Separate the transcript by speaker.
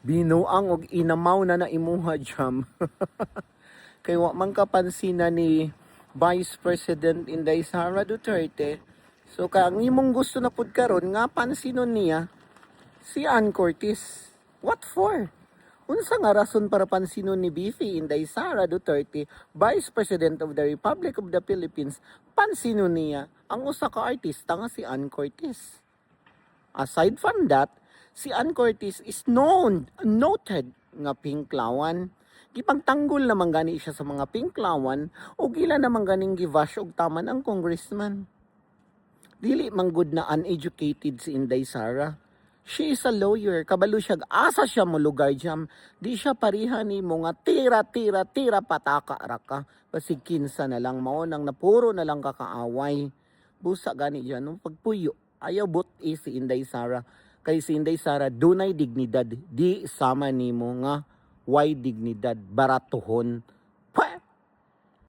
Speaker 1: Binuang og inamaw na imuha jam. Kay wa man kapansin na ni Vice President Inday Sara Duterte. So kang imong gusto na pud karon nga pansinon niya si Ann Curtis. What for? Unsa nga rason para pansinon ni Bifi Inday Sara Duterte, Vice President of the Republic of the Philippines, pansinon niya ang usa ka artista nga si Ann Curtis. Aside from that, si Ann Curtis is noted nga pinklawan. Gipagtanggol naman gani siya sa mga pinklawan o gila naman ganing givash og taman ang congressman. Dili manggod na uneducated si Inday Sara. She is a lawyer, kabalo siya, asa siya mo lugar jam. Di siya pariha ni mo nga tira pataka raka. Kasi kinsa na lang mao nang napuro na lang kakaaway. Busa gani dyan, no? Pagpuyo, ayaw buti si Inday Sara. Kay si Inday Sara, dunay dignidad. Di sama ni mo nga, why dignidad, baratuhon. Pweh!